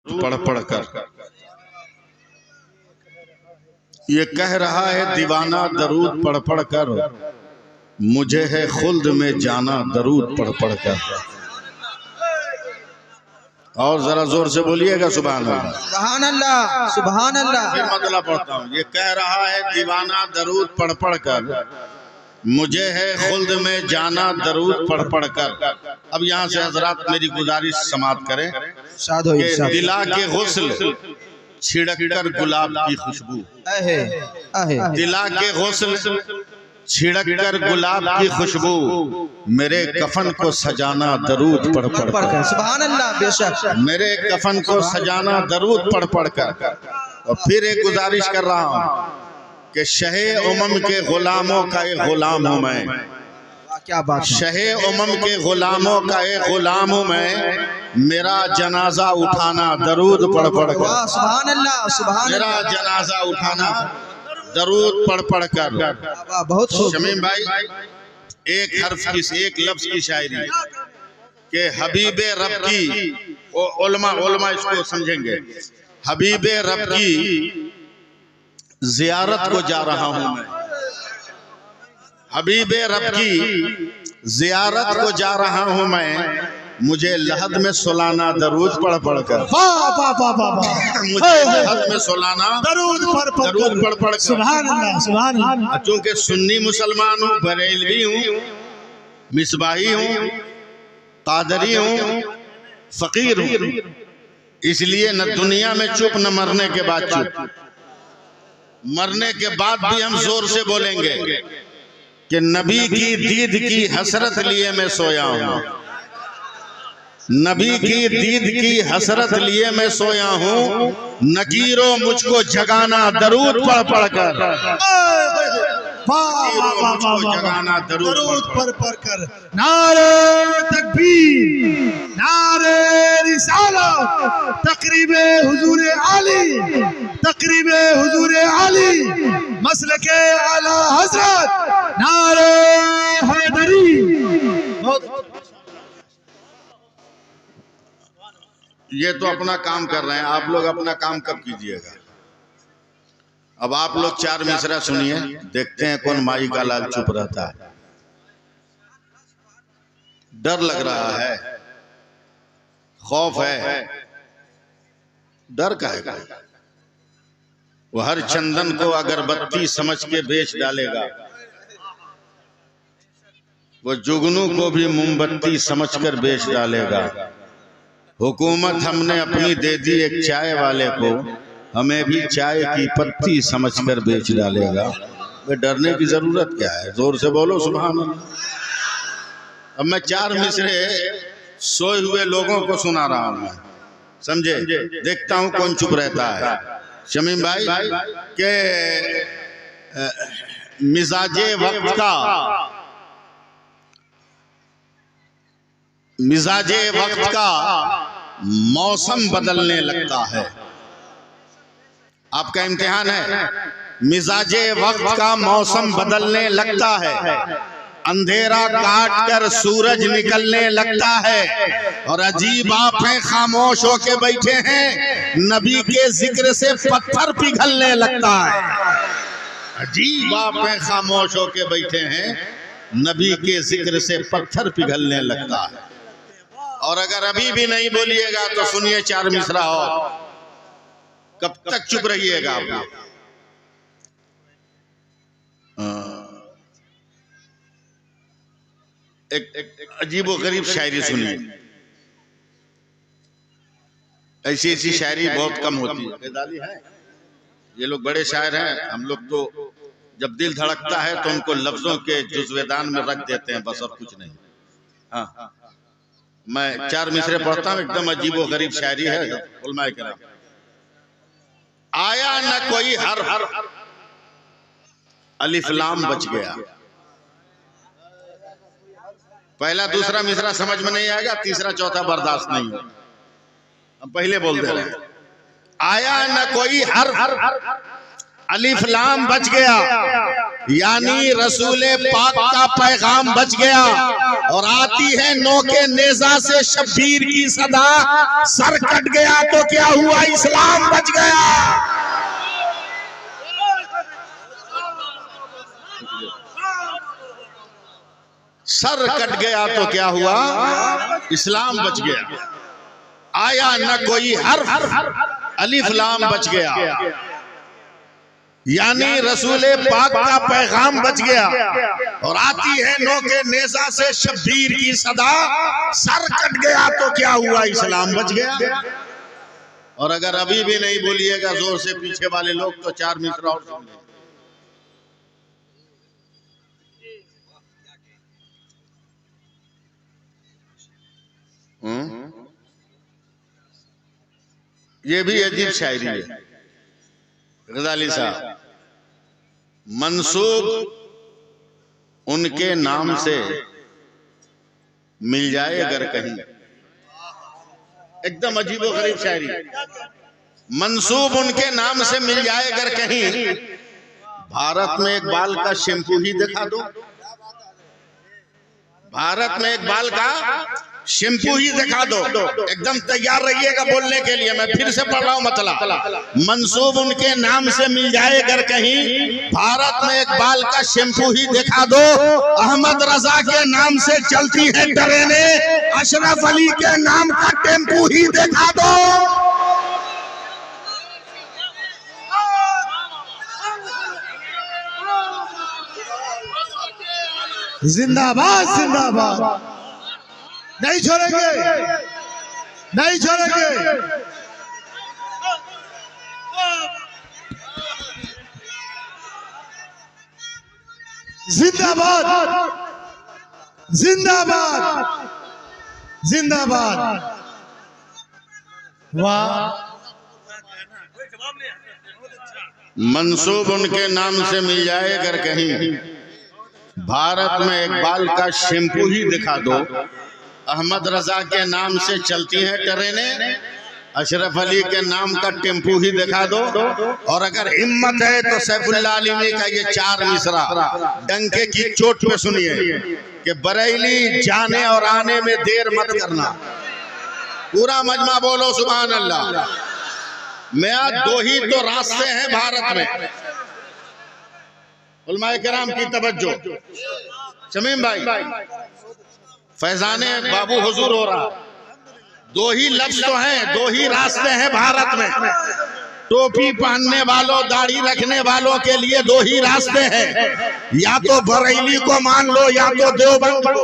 पढ़ पढ़ कर ये कह रहा है दीवाना दरूद पढ़ पढ़ कर, मुझे है खुल्द में जाना दरूद पढ़ पढ़ कर। और जरा जोर से बोलिएगा सुभान अल्लाह, सुभान अल्लाह, सुभान अल्लाह। फिर मतलब पढ़ता हूँ। ये कह रहा है दीवाना दरूद पढ़ पढ़ कर, मुझे है खुल्द में जाना दरूद पढ़ पढ़ कर। अब यहाँ से हजरात मेरी गुजारिश समाप्त करें कि दिला के गुस्ल छिड़क कर गुलाब की खुशबू, दिला के गुस्ल छिड़क कर गुलाब की खुशबू, मेरे कफन को सजाना दरूद पढ़ पढ़ कर। सुभान अल्लाह, बेशक मेरे कफन को सजाना दरूद पढ़ पढ़ कर। और फिर एक गुजारिश कर रहा हूँ कि शहे उमम के गुलामों का एक गुलाम हूँ मैं। क्या बात, शहे उमम के गुलामों का एक गुलाम हूँ मैं, मेरा जनाजा उठाना दरूद पढ़ पढ़ कर। सुभान अल्लाह, सुभान मेरा जनाजा उठाना दरूद पढ़ पढ़ कर। बहुत शमीम भाई, एक हर्फ की, एक लफ्ज की शायरी के हबीबे रब की, उलमा इसको समझेंगे, हबीबे रब की जियारत को जा रहा हूं मैं, हबीबे रब की जियारत को जा रहा हूं मैं, मुझे लहद में सुलाना दरूद पढ़ पढ़ कर। मुझे लहद में सुलाना दरूद पढ़ पढ़ कर। सुभान अल्लाह, सुभान अल्लाह। चूंकि सुन्नी मुसलमान हूँ, बरेलवी हूँ, मिसबाही हूँ, कादरी हूँ, फकीर हूँ, इसलिए न दुनिया में चुप न मरने के बाद चुप। मरने के बाद भी हम जोर से बोलेंगे कि नबी की दीद की हसरत लिए मैं सोया हूँ, नबी की दीद की हसरत लिए मैं सोया हूँ, नकीरों मुझको जगाना दरूद पढ़ पढ़ कर। मुझको जगाना दरूद पढ़ पढ़ कर। नारे तकबीर, नारे रिसालत, तकरीबे हुजूर आली, तकरीबे हुजूर आली, मसलके आला हजरत, नारे हैदरी। ये तो अपना काम कर रहे हैं, आप लोग अपना काम कब कीजिएगा? अब आप लोग चार मिसरा सुनिए, देखते हैं कौन माई का लाल चुप रहता है। डर लग रहा है, खौफ है, डर का है। वो हर चंदन को अगरबत्ती समझ के बेच डालेगा, वो जुगनू को भी मोमबत्ती समझकर बेच डालेगा। हुकूमत हमने अपनी दे दी एक चाय वाले को, हमें भी चाय की पत्ती समझकर बेच डालेगा। वे डरने की जरूरत क्या है? जोर से बोलो सुभान अल्लाह। अब मैं चार मिसरे सोए हुए लोगों को सुना रहा हूं, समझे? देखता हूं कौन चुप रहता है। शमीम भाई के मिजाजे वक्त का, मिजाजे वक्त का मौसम बदलने लगता है। आपका इम्तिहान है। मिजाजे वक्त का मौसम बदलने लगता है, अंधेरा काट कर सूरज निकलने लगता है, और अजीब आंखें खामोश होके बैठे हैं, नबी के जिक्र से पत्थर पिघलने लगता है। अजीब आंखें खामोश होके बैठे हैं, नबी के जिक्र से पत्थर पिघलने लगता है। और अगर अभी भी नहीं बोलिएगा तो सुनिए चार मिसरा और, कब तक चुप रहिएगा आप? एक अजीबो गरीब शायरी सुनिए। ऐसी ऐसी शायरी बहुत कम होती है। ये लोग बड़े शायर हैं, हम लोग तो जब दिल धड़कता है तो उनको लफ्जों के जुज़्वेदान में रख देते हैं, बस और कुछ नहीं। हाँ, मैं चार मिसरे पढ़ता हूँ, एकदम अजीबो गरीब शायरी है। उलमाए किराम, आया न कोई हर अलिफ लाम बच गया। पहला दूसरा मिसरा समझ में नहीं आएगा, तीसरा चौथा बर्दाश्त नहीं है। हम पहले बोल दे रहे हैं, आया न कोई हर अलिफ लाम बच गया, यानी रसूले पाक का पैगाम बच गया। और आती है नौ के नेजा से शब्बीर की सदा, सर कट गया तो क्या हुआ, इस्लाम बच गया। सर कट गया तो क्या हुआ, इस्लाम बच गया। आया न कोई हर्फ, अलिफ लाम बच गया। यानी रसूले पाक का पैगाम बच गया। और आती है नौ के नेजा से शब्बीर की सदा, सर कट गया तो क्या हुआ, इस्लाम बच गया। और अगर अभी भी नहीं बोलिएगा जोर से पीछे वाले लोग, तो 4 मिसरा और सुन लेंगे। ये भी अजीब शायरी है गजाली साहब। मंसूब उनके नाम से मिल जाए अगर कहीं, एकदम अजीब और गरीब शायरी। मंसूब उनके नाम से मिल जाए अगर कहीं, भारत में एक बाल का शैम्पू ही दिखा दो, भारत में एक बाल का शैम्पू ही दिखा दो। एकदम तैयार रहिएगा बोलने के लिए। मैं फिर से पढ़ रहा हूं मतलब, मंसूब उनके नाम से मिल जाए अगर कहीं, भारत में एक बाल का शैम्पू ही दिखा दो। अहमद रजा के नाम से चलती है ट्रेनें, अशरफ अली के नाम का टेम्पू ही दिखा दो। जिंदाबाद जिंदाबाद, नहीं छोड़ेंगे, नहीं छोड़ेंगे। जिंदाबाद जिंदाबाद जिंदाबाद। वाह, मंसूब उनके नाम से मिल जाए अगर कहीं, भारत में एक बाल का शैम्पू ही दिखा दो। अहमद रजा के नाम से चलती हैं ट्रेनें, अशरफ अली के नाम का टेम्पू ही दिखा दो। और अगर हिम्मत है तो सैफुल्लाह आलिमी का ये 4 मिसरा डंके की चोट पे सुनिए कि बरेली जाने और आने में देर मत करना। पूरा मजमा बोलो सुभान अल्लाह। मैं आज 2 ही तो रास्ते हैं भारत में, उलमाए किराम की तवज्जो। शमीम भाई, फैजाने बाबू हुजूर हो रहा, 2 ही लफ्ज तो हैं, 2 ही रास्ते हैं भारत में। टोपी पहनने वालों, दाढ़ी रखने वालों के लिए 2 ही रास्ते हैं, या तो बरेली को मान लो या तो देवबंद को।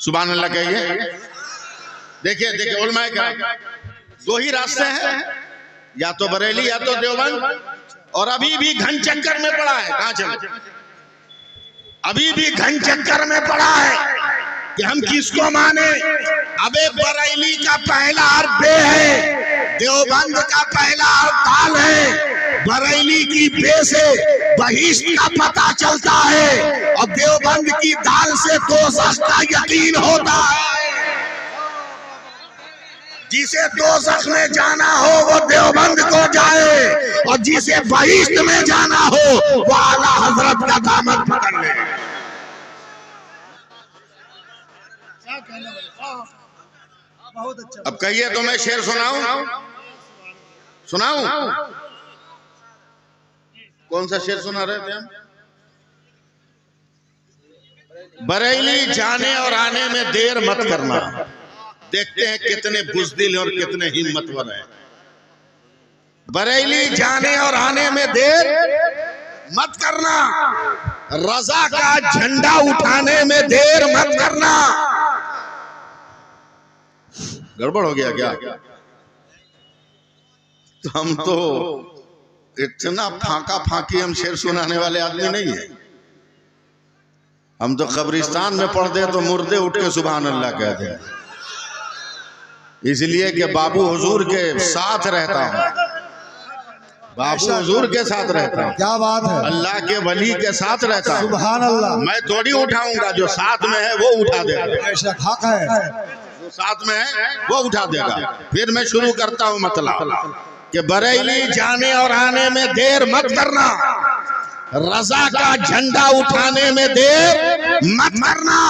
सुभान अल्लाह कहिए। देखिए देखिए उलमाए किराम, 2 ही रास्ते हैं, या तो बरेली या तो देवबंद। और अभी भी घन चक्कर में पड़ा है, कहां चले, अभी भी घन चक्कर में पड़ा है कि हम किसको माने। अबे बरेली का पहला हर्फ बे है, देवबंद का पहला हर्फ दाल है। बरेली की बे से बहिश्त का पता चलता है, और देवबंद की दाल से दोज़ख का यकीन होता है। जिसे दोज़ख में जाना हो वो देवबंद को जाए, और जिसे बहिश्त में जाना हो वो आला हजरत का दामन पकड़ ले। अब कहिए तो मैं शेर सुनाऊं? सुनाऊं? कौन सा शेर सुना रहे थे हम? बरेली जाने और आने में देर मत करना। देखते हैं कितने बुज़दिल और कितने हिम्मतवर हैं। बरेली जाने और आने में देर मत करना, रजा का झंडा उठाने में देर मत करना। गड़बड़ हो गया क्या? तो हम तो इतना फांका फांकी हम शेर सुनाने वाले आदमी नहीं है। हम तो कब्रिस्तान में पढ़ दे तो मुर्दे उठ के सुभान अल्लाह कहते हैं, इसलिए कि बाबू हुजूर के साथ रहता हूँ, बाबू हुजूर के साथ रहता हूँ। क्या बात है, अल्लाह के वली के साथ रहता हूँ। सुभान अल्लाह। मैं थोड़ी उठाऊंगा, जो साथ में है वो उठा देगा, हक है, जो साथ में है वो उठा देगा। फिर मैं शुरू करता हूँ मतलब कि बरेली जाने और आने में देर मत करना, रजा का झंडा उठाने में देर मत करना,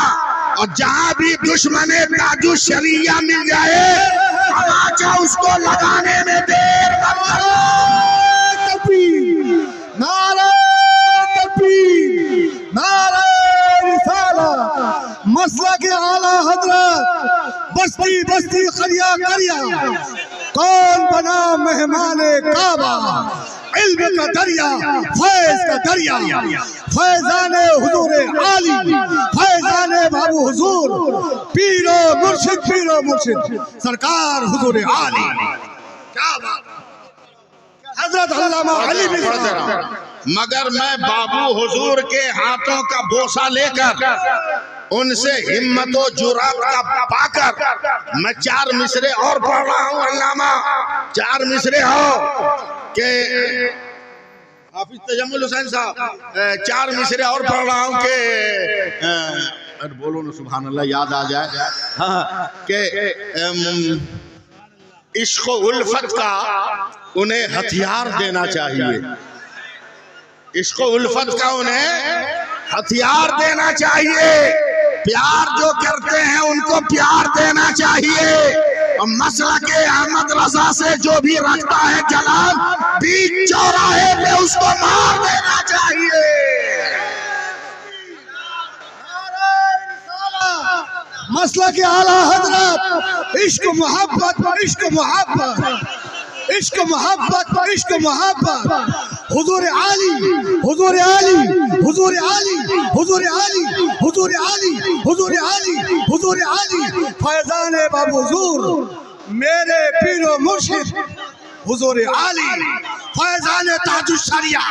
और जहां भी दुश्मन ताजु शरिया मिल जाए तमाचा उसको लगाने में देर मत करना। नारे तकबीर, नारे रिसालत, मसला के आला हजरत, बस्ती बस्ती करिया करिया, कौन बना मेहमाने काबा, इल्म का दरिया, फैज का दरिया, फैजाने हुजूर आली, फैजाने बाबू हुजूर, पीरो मुर्शिद सरकार हुजूर आली। क्या बात, हजरत अल्लामा अली बिन मगर मैं बाबू हुजूर के हाथों का बोसा लेकर उनसे हिम्मत और जुरात का पाकर मैं 4 मिसरे और पढ़ रहा हूँ। अल्लामा 4 मिसरे हो के हाफिज तजम्मुल हुसैन साहब 4 मिसरे और पढ़ रहा हूँ के अरे बोलो ना सुभान अल्लाह, याद आ जाए। हाँ के इश्क उल्फत का उन्हें हथियार देना चाहिए, इश्क उल्फत का उन्हें हथियार देना चाहिए, प्यार जो करते हैं उनको प्यार देना चाहिए, और मसला के अहमद रजा से जो भी रखता है जलाल, बीच चौराहे पे उसको मार देना चाहिए। मसला के आला हजरत, इश्क मोहब्बत, इश्क मोहब्बत, इश्क मोहब्बत, इश्क मोहब्बत, हुजूर आली, हुजूर आली, हुजूर आली, हुजूर आली, हुजूर आली, हुजूर आली, हुजूर आली, फैजान बाबू हुजूर, मेरे पीरो मुर्शिद हुजूर आली, फैजान ताजु शरिया,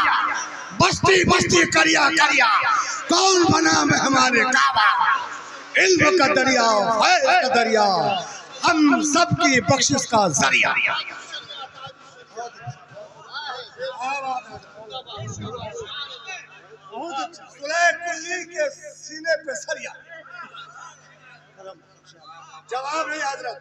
बस्ती बस्ती करिया करिया, कौन बना मेहमाने काबा, इल्म का दरिया, फैज का दरिया, हम सबकी बख्शिश का जरिया। कुल्ली के सीने पे सरिया, जवाब नहीं हजरत।